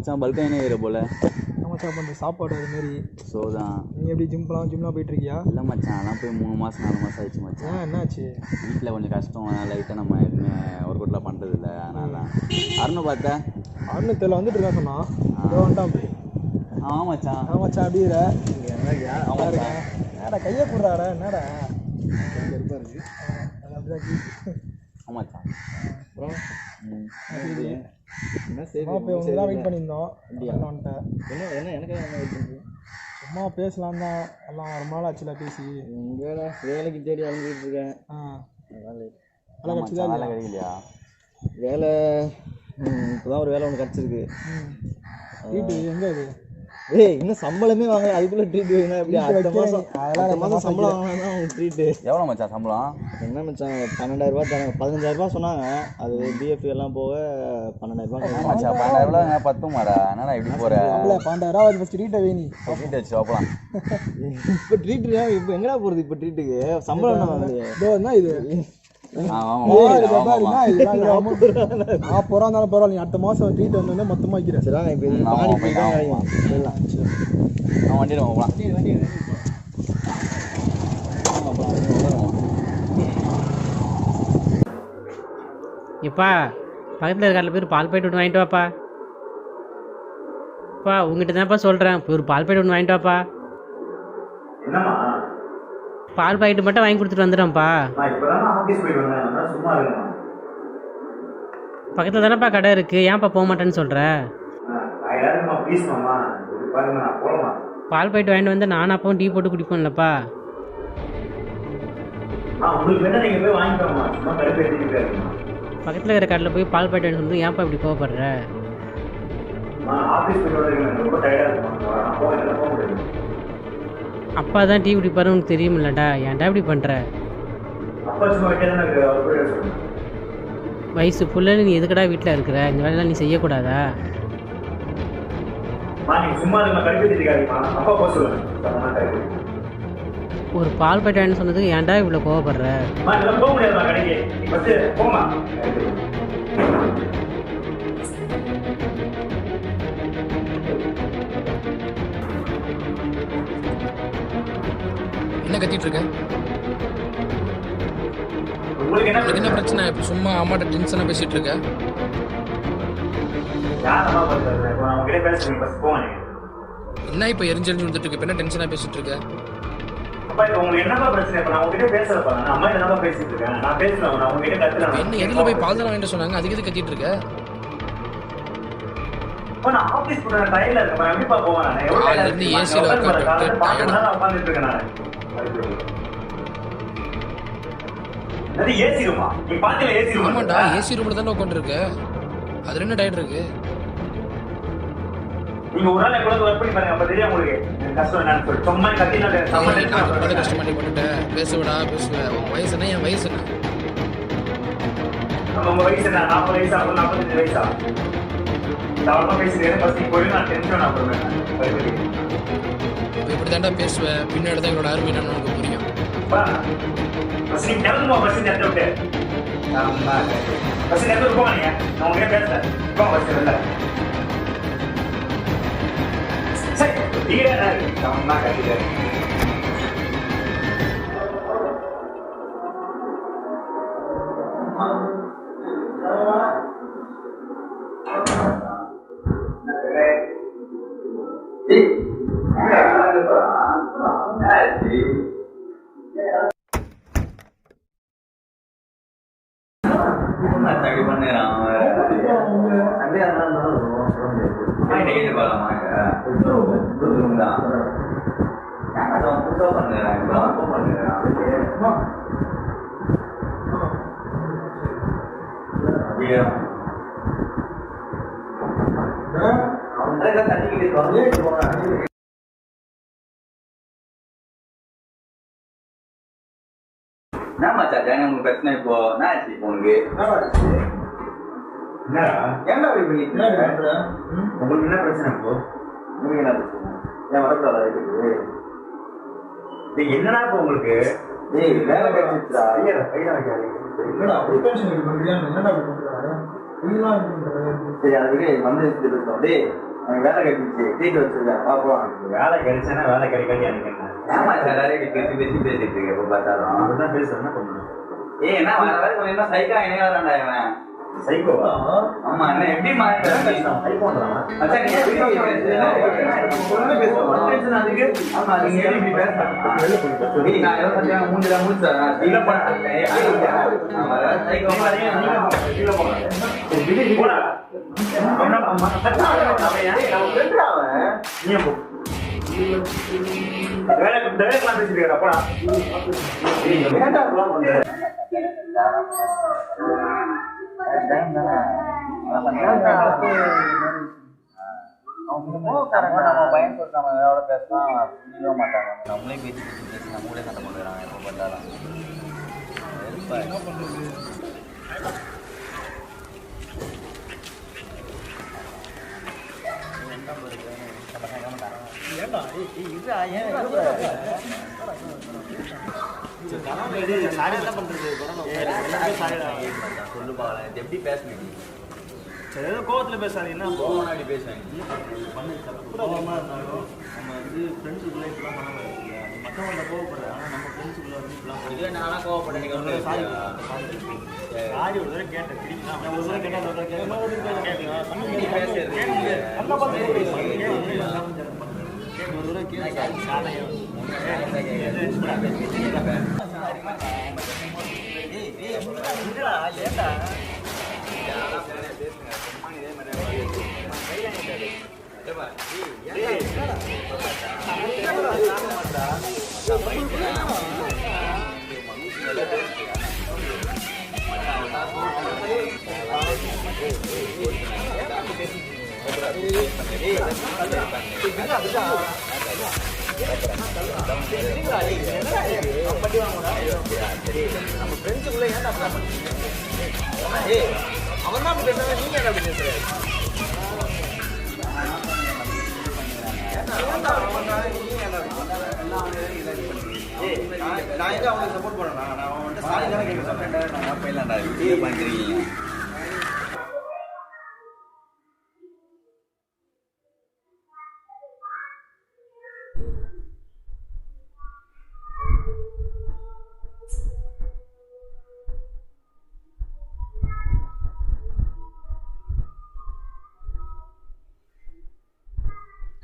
மச்சான் பல்கா என்ன ஏற போல மச்சான் பண்ணுற சாப்பாடு அது மாதிரி ஸோ தான். நீங்கள் எப்படி ஜிம்லாம் போயிட்டு இருக்கியா? இல்லை மச்சான், அதெல்லாம் போய் 3 மாதம் 4 மாதம் ஆயிடுச்சு மச்சான். என்னாச்சு? வீட்டில் கொஞ்சம் கஷ்டம், லைட்டாக நம்ம எதுவுமே ஒர்க் அவுட்லாம் பண்ணுறது இல்லை. அதனால தான். அருணை பார்த்தேன். அருண் தெரியல வந்துட்டு இருக்கா சொன்னான். வந்துட்டான். ஆமாம் மச்சான். மச்சான் அப்படியே என்னடா கையை போடுறாடா என்னடா இருக்கு. ஆமாச்சான். அப்புறம் என்ன சரி போய் ஒன்று தான் வெயிட் பண்ணியிருந்தோம். வந்துட்டேன். என்ன எனக்கு வெயிட் பண்ணுறது? சும்மா பேசலாம் தான். எல்லாம் ரொம்ப நாள் ஆச்சுல பேசி. இங்கே வேலைக்கு தேடி அலைஞ்சிட்டு இருக்கேன். வேலை கிடச்சிதா? வேலை கிடைக்கலையா? வேலை இப்போ தான் ஒரு வேலை ஒன்று கிடச்சிருக்கு. வீட்டு எங்கே இது? இன்னும் சம்பளமே வாங்கல, அதுக்குள்ள ட்ரீட் வேணும். எப்படி அடுத்த மாதம் சம்பளம் வாங்கினா உங்களுக்கு ட்ரீட்டு. எவ்வளோ மச்சான் சம்பளம்? என்ன மச்சான் 12,000 தராங்க. 15,000 சொன்னாங்க. அது பிஎஃப் எல்லாம் போக 12,000 மச்சான். 12,000 பத்துமாடா? என்னடா இப்படி போகிற? 12,000 ஃபஸ்ட் ட்ரீட்டை வேணி ட்ரீட் வச்சு வைப்பலாம். இப்போ ட்ரீட்டு இப்போ எங்கடா போகிறது? இப்போ ட்ரீட்டுக்கு சம்பளம் என்ன வாங்குது? இது பரவாயில்ல. நீ அடுத்த மாசம் ட்ரீட் வந்து மொத்தமா வைக்கிறேன். எப்பா பக்கத்தில் இருக்க பேர் பால் பாக்கெட் ஒன்று வாங்கிட்டு வாப்பா. அப்பா உங்ககிட்ட தான்ப்பா சொல்கிறேன், போய் ஒரு பால் பாக்கெட் ஒன்று வாங்கிட்டு வாப்பா. பால் பாக்கெட்டு மட்டும் வாங்கி கொடுத்துட்டு வந்துடும்ப்பா. பக்கத்தில் தானேப்பா கடை இருக்குது, ஏன்ப்பா போக மாட்டேன்னு சொல்கிற? பால் பாக்கெட் வாங்கிட்டு வந்து நானும் அப்பாவும் டீ போட்டு குடிப்போம்லப்பா. பக்கத்தில் இருக்கிற கடையில் போய் பால் பாக்கெட் வாங்கிட்டு வந்து ஏன்ப்பா இப்படி கோவப்படுற? அப்பா தான் டீ குடிப்பாரு உனக்கு தெரியுமில்லடா, ஏன்டா இப்படி பண்ணுற? வயசு ஃபுல்லாக நீ எதுக்கடா வீட்டில் இருக்கிற? இந்த வேலையெல்லாம் நீ செய்யக்கூடாதா? ஒரு பால் பாக்கெட் சொன்னதுக்கு ஏன்டா இவ்வளோ கோவப்படுற? என்ன கத்திட்டு இருக்க? என்ன பிரச்சனை? இப்போ சும்மா அம்மாட்ட டென்ஷனாக பேசிட்டு இருக்க? என்ன இப்போ எரிஞ்செரிஞ்சு வந்துட்டு இருக்கு? இப்போ என்ன டென்ஷனாக பேசிட்டு இருக்க? என்ன எதில் போய் பால் தானே வாங்கிட்டு சொன்னாங்க, அதுக்கு எது கத்திட்டு இருக்க? ஏசியில் ஆமாண்டா, ஏசி ரூம்ல தானே உட்காந்துருக்கு. அதுல என்ன டயட் இருக்கு? கஷ்டமாட்டி பண்ணிட்டேன். பேசுவடா பேசுவேன். உன் வயசு என்ன? என் வயசு என்ன? இப்படி தாண்டா பேசுவேன். பின்னாடி தான் என்னோட அருமை என்னன்னு உனக்கு புரியும். உங்களுக்கு பிரச்சனை இப்போ என்ன ஆச்சு? இப்போ உங்களுக்கு உங்களுக்கு என்ன பிரச்சனை? இப்போ உங்களுக்கு என்ன பிரச்சனை? ஏன் வரக்கூடாதா வீட்டுக்கு? என்னடா இப்போ உங்களுக்கு வேலை கிடைச்சிருச்சா? கையில வைக்காது. சரி, அதுக்கு வந்து பேசுவோம். வேலை கிடைச்சிச்சு ட்ரீட் வச்சிருக்கேன் பார்ப்போம். வேலை கிடைச்சேன்னா வேலை கிடைக்காது எனக்கு என்ன. ஆமா சார் நிறைய பேசி பேசிட்டு இருக்கேன் எப்போ பார்த்தாலும் அப்படிதான் பேசுறேன். என்ன பண்ணுவேன்? என்ன வர வர கொஞ்சம் என்ன சைக்கா என்ன வரான்டா இவன். சைக்கோவா? ஆமா என்ன எப்படி மாறிட்டான் சைக்கோன்றான். அச்சா நீ எப்படி சொல்லுங்க பேசுறோம் அதுக்கு. ஆமா நீங்க எப்படி பேசுறேன் நான் ஏதோ சத்தியா மூஞ்சில முடிச்சேன் இல்ல பண்ணேன். ஆமா சைக்கோ இல்ல போறேன் போடா அவனா அம்மா அவன் வென்றாவன் நீ போ வேலை டேரக்ட்லாம் பேசிட்டு போடா வேண்டாம்லாம் பண்ற டைம் தானே நம்ம பயன் சொல்லிட்டு நம்ம எவ்வளோ பேசலாம் புரியவே மாட்டாங்க. நம்மளே பேசி நம்மளே சண்டை பண்ணுறாங்க எப்போ பார்த்தாலும். என்ன பண்ணுறது? சொல்லு பாக்கலாம் இது எப்படி பேசுனீங்க? சரி ஏதோ கோவத்தில் பேசாதீங்கன்னா முன்னாடி பேசுவாங்க பண்ணு கோவமாக இருந்தாலும் நம்ம வந்து ஃப்ரெண்ட்ஸுக்குள்ளே இப்பெல்லாம் பண்ண முடியாது. மற்றவங்கள்ட்ட கோவப்படுற ஆனால் நம்ம ஃப்ரெண்ட்ஸுக்குள்ளே வந்து இப்பெல்லாம் இதுவே நானும் கோவப்பட்டேன். நீங்கள் சாரி சாரி ஒரு தடவை கேட்டேன் பிடிக்கலாம். ஒரு தடவை கேட்டேன் ஒரு தடவை கேட்டேன் அவன் தான் பேசுற நீங்க என்ன பேசுற? நான் எங்க அவனுக்கு சப்போர்ட் பண்ணேன். நான் அவன்கிட்ட சாரி தானே கேட்க சொன்னேன். நான் போயிடலாம்டா இது பண்ணிக்கிறீங்க.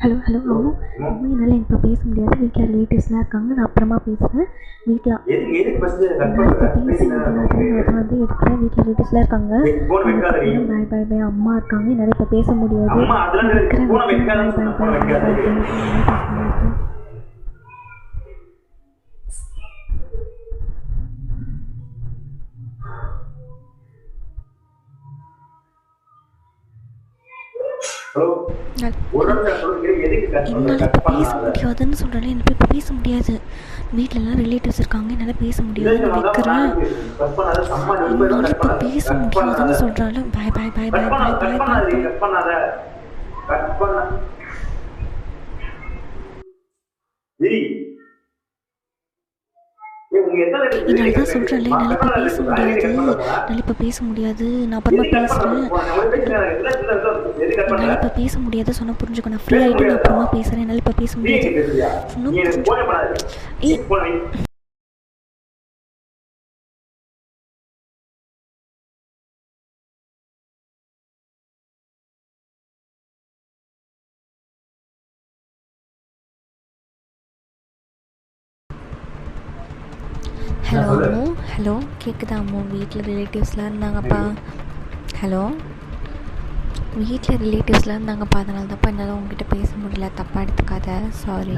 ஹலோ ஹலோ அம்மா அம்மா என்னால் இப்போ பேச முடியாது. வீட்டில் ரிலேட்டிவ்ஸ்லாம் இருக்காங்க. நான் அப்புறமா பேசுகிறேன். வீட்டில் நான் இப்போ பேச முடியாது. நான் வந்து எடுக்கிறேன். வீட்டில் ரிலேட்டிவ்ஸ்லாம் இருக்காங்க. பாய் பாய் பாய். அம்மா இருக்காங்க. என்னால் இப்போ பேச முடியாது. இருக்கிறேன். பாய் பாய் பாய் பாய். என்னால் இப்போ பேச முடியாதுன்னு சொல்கிறேன். எனக்கு இப்போ பேச முடியாது. வீட்டிலலாம் ரிலேட்டிவ்ஸ் இருக்காங்க. என்னால் பேச முடியாதுன்னு வைக்கிறேன். என்னால் இப்போ பேச முடியாதுன்னு சொல்கிறாள். பாய் பாய் பாய் பாய் பாய் பாய் பாய். என்னால் தான் சொல்கிறேன்ல, என்னால் இப்போ பேச முடியாது. என்னால் இப்போ பேச முடியாது. நான் அப்புறமா பேசுகிறேன். என்னால் இப்போ பேச முடியாது சொன்னால் புரிஞ்சுக்கோ. நான் ஃப்ரீ ஆகிட்டு நான் அப்புறமா பேசுகிறேன். என்னால் இப்போ பேச முடியாது. ஹலோ ஹலோ கேட்குதா அம்மா? வீட்டில் ரிலேட்டிவ்ஸ்லாம் இருந்தாங்கப்பா. ஹலோ வீட்டில் ரிலேட்டிவ்ஸ்லாம் இருந்தாங்கப்பா. அதனால தான்ப்பா என்னால் உங்ககிட்ட பேச முடியல. தப்பாக எடுத்துக்காத. சாரி.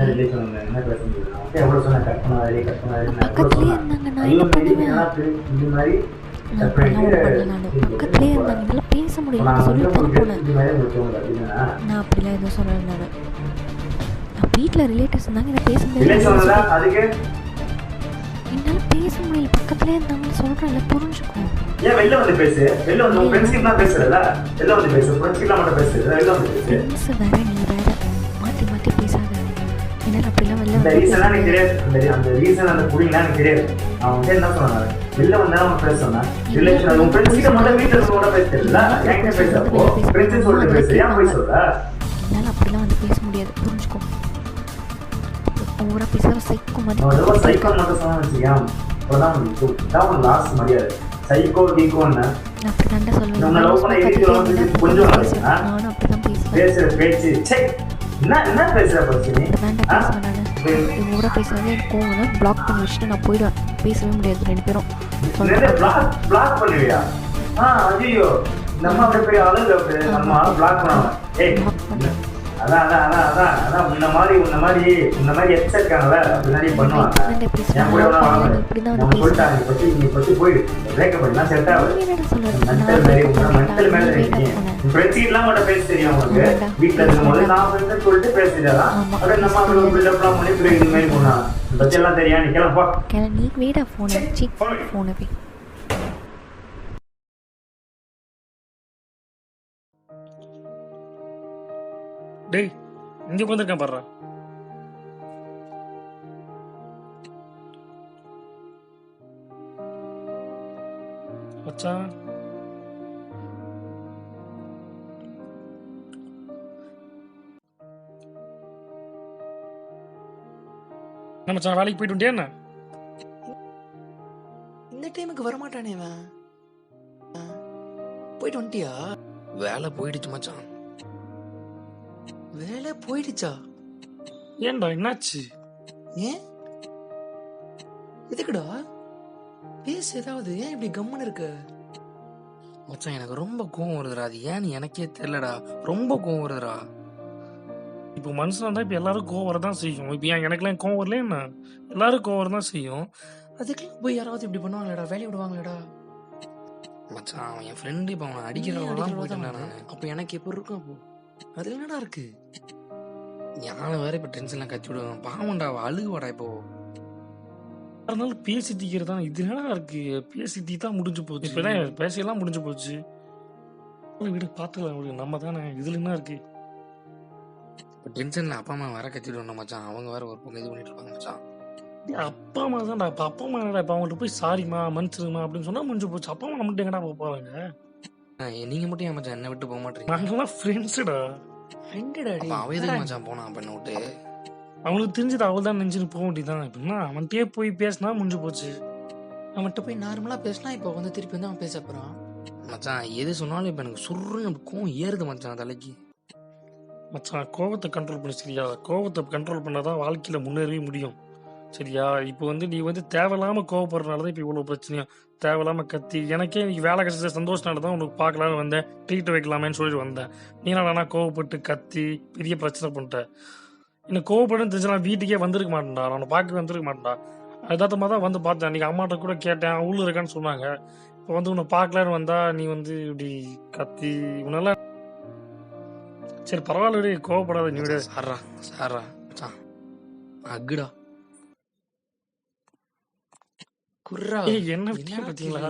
பக்கத்துலேயே இருந்தாங்க. நான் என்ன பண்ணுவேன்? நான் அப்படிலாம் ஒன்றும் பண்ணல. நான் பக்கத்துலேயே இருந்தாங்க. என்னால் பேச முடியல. நான் சொல்லிட்டு தானே போனேன். நான் அப்படிலாம் எதுவும் சொல்லலை. நான் வீட்டில் ரிலேட்டிவ்ஸ் இருந்தாங்க. என்னை பேச முடியல. என்னால் பேச முடியல. பக்கத்துலேயே இருந்தாங்கன்னு சொல்கிறேன்ல, புரிஞ்சுக்கோ. ஏன் வெளில வந்து பேசு. வெளில வந்து உன் ஃப்ரெண்ட்ஸ் கிட்ட பேசுறல. வெளில வந்து பேசு. ஃப்ரெண்ட்ஸ் கிட்ட மட்டும் பேசு. வெளில வந்து பேசு. ஃப்ரெண்ட்ஸ் வேற நீ வேற மாற்றி மாற்றி பேசாத. என்னால் அப்படிலாம் வெளில வந்து ரீசன்லாம் எனக்கு தெரியாது. அந்த ரீசன் அந்த புடிங்கலாம் எனக்கு தெரியாது. அவன் வந்து என்ன சொன்னாங்க? வெளில வந்தா அவன் பேச சொன்னா ரிலேஷன் உன் ஃப்ரெண்ட்ஸ் கிட்ட மட்டும் வீட்டில் கூட பேசுறல. என்கிட்ட பேசுறப்போ ஃப்ரெண்ட்ஸ் சொல்லிட்டு பேசு. ஏன் போய் சொல்ற? என்னால் அப்படிலாம் வந்து பேச முடியாது, புரிஞ்சுக்கோ. ஓவராக பேசுகிற சைக்கோ மாதிரி சைக்கோ மட்டும் சொன்னா வச்சுக்கா அப்புறம் லாஸ்ட் மரியாதை சைக்கோ கீக்கோன்னு அப்படி தாண்டா சொல்லுவேன். நானும் அப்படி தான் பேசுவேன். பேசுற பேச்சு என்ன பேசுற பிரச்சனை தாண்டா பேசுவேன் நான். ஓவராக பேசுனாலே எனக்கு கோவம் வந்து பிளாக் பண்ணி வச்சுட்டு நான் போயிடுவேன். பேசவே முடியாது ரெண்டு பேரும். பிளாக் பண்ணுவியா? ஐயோ நம்ம அப்படி பெரிய ஆளு நம்ம பிளாக் பண்ணுவோம். அதான் உன்ன மாதிரி எக்ஸ் இருக்காங்கல்ல அப்படி பண்ணுவாங்க. என் கூட வாங்க சொல்லிட்டாங்க நீ பத்தி போயிடு பிரேக்கப் பண்ணா செட் ஆகுது. மென்டல் மேல இருக்கீங்க. ஃப்ரெண்ட்ஸ்லாம் மட்டும் பேச தெரியும் உங்களுக்கு. வீட்டுல இருக்கும்போது நான் வந்து சொல்லிட்டு பேசிடலாம். அப்படியே நம்ம அவங்களுக்கு பில்டப்லாம் பண்ணி பிறகு இந்த மாதிரி போனாங்க. பத்தி எல்லாம் தெரியா நீ கிளம்பா. நீ வீடா போன போன போய் டேய் இங்க உட்காந்துருக்கேன் பாடுறா. மச்சான் என்ன மச்சான் வேலைக்கு போயிட்டு வண்டியா என்ன? இந்த டைமுக்கு வரமாட்டானே இவன். போயிட்டு வந்துட்டியா? வேலை போயிடுச்சு மச்சான். வேலை போயிடுச்சா? ஏன்டா என்னாச்சு? ஏன் எதுக்குடா பேசு ஏதாவது. ஏன் இப்படி கம்முன்னு இருக்க? மச்சான் எனக்கு ரொம்ப கோவம் வருதுடா. அது ஏன்னு எனக்கே தெரியலடா. ரொம்ப கோவம் வருதுடா. இப்போ மனுஷனா இருந்தா இப்ப எல்லாரும் கோவம் வரதான் செய்யும். இப்ப ஏன் எனக்குலாம் கோவம் வரல என்ன? எல்லாரும் கோவம் வரதான் செய்யும். அதுக்கெல்லாம் போய் யாராவது இப்படி பண்ணுவாங்களேடா? வேலையை விடுவாங்களேடா? மச்சான் அவன் என் ஃப்ரெண்டு. இப்போ அவனை அடிக்கிறவங்கதான் போயிட்டேன் நான். அப்போ எனக்கு எப்படி இருக்கும்? அப்போ அதுல என்னடா இருக்கு? ஞான வேற இப்ப டென்ஷன்லாம் கத்தி விடுவான். பாவண்டா அழுகுவாடா. இப்போ அதனால பேசி தீக்கிறதா இது என்னடா இருக்கு? பேசி தீ தான் முடிஞ்சு போச்சு. இப்ப பேசியெல்லாம் முடிஞ்சு போச்சு. வீடு பாத்துக்கலாம் நம்ம தானே. இதுல என்ன இருக்கு? இப்போ டென்ஷன்ல அப்பா அம்மா வேற கத்தி விடுவாங்க மச்சான். அவங்க வேற ஒரு பொண்ணு இது பண்ணிட்டு இருப்பாங்க மச்சான். அப்பா அம்மா தான்டா. இப்ப அப்பா அம்மா என்னடா இப்ப அவங்கள்ட்ட போய் சாரிமா மன்னிச்சிருமா அப்படின்னு சொன்னா முடிஞ்சு போச்சு. அப்பா அம்மா நம்மகிட்ட எங்கடா போவாங்க? நீங்க மட்டும் ஏன் மச்சான் என்ன விட்டு போக மாட்டீங்க? நாங்கெல்லாம் ஃப்ரெண்ட்ஸுடா. அவ எதுக்கு மச்சான் போனா பண்ண விட்டு? அவனுக்கு தெரிஞ்சது அவள் தான் நினைச்சுட்டு போக வேண்டியதான். இப்படின்னா அவன்கிட்டயே போய் பேசினா முடிஞ்சு போச்சு. அவன்கிட்ட போய் நார்மலா பேசினா இப்போ வந்து திருப்பி வந்து அவன் பேச போறான். மச்சான் எது சொன்னாலும் இப்ப எனக்கு சுருன்னு கோவம் ஏறுது மச்சான் தலைக்கு. மச்சான் கோவத்தை கண்ட்ரோல் பண்ணி சரியா? கோவத்தை கண்ட்ரோல் பண்ணாதான் வாழ்க்கையில முன்னேறவே முடியும் சரியா? இப்போ வந்து நீ வந்து தேவையில்லாம கோவப்படுறதுனாலதான் இப்போ இவ்வளவு பிரச்சனையா? தேவையில்லாம கத்தி எனக்கே இன்னைக்கு வேலை கிடைச்ச சந்தோஷனாலதான் உனக்கு பார்க்கலான்னு வந்தேன். ட்ரீட் வைக்கலாமேன்னு சொல்லிட்டு வந்தேன். நீ நானா கோவப்பட்டு கத்தி பெரிய பிரச்சனை பண்ணிட்டேன். எனக்கு கோவப்பட்டு தெரிஞ்சா வீட்டுக்கே வந்திருக்க மாட்டேன்டா. நான் பார்க்க வந்திருக்க மாட்டேன்டா. எதார்த்தமா தான் வந்து பார்த்தேன். அன்னைக்கு அம்மாட்ட கூட கேட்டேன். உள்ள இருக்கான்னு சொன்னாங்க. இப்போ வந்து உன்னை பார்க்கலான்னு வந்தா நீ வந்து இப்படி கத்தி உன்னால. சரி பரவாயில்ல கோவப்படாத நீ விட. சாரா சாரா மச்சான் அக்குடா குர்ரா. என்ன பார்த்தீங்களா?